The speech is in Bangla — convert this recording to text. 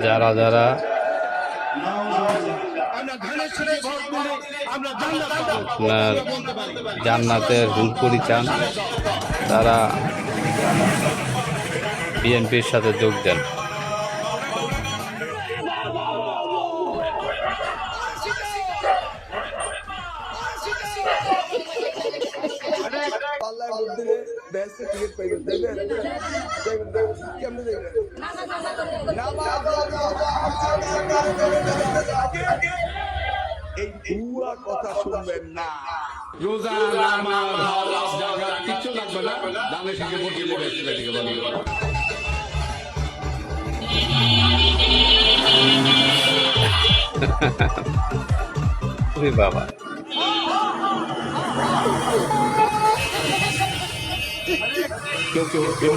যারা যারা আপনার জান্নাতের হুড়কুড়ি চান তারা বিএনপির সাথে যোগ দেন। এই পুরা কথা শুনবেন না। রোজা নামাজ হজ জাকাত কিচ্ছু লাগবে না, দানে শেষে ভোট দিলে বেশি বেশি বলি বাবা কেউ কেউ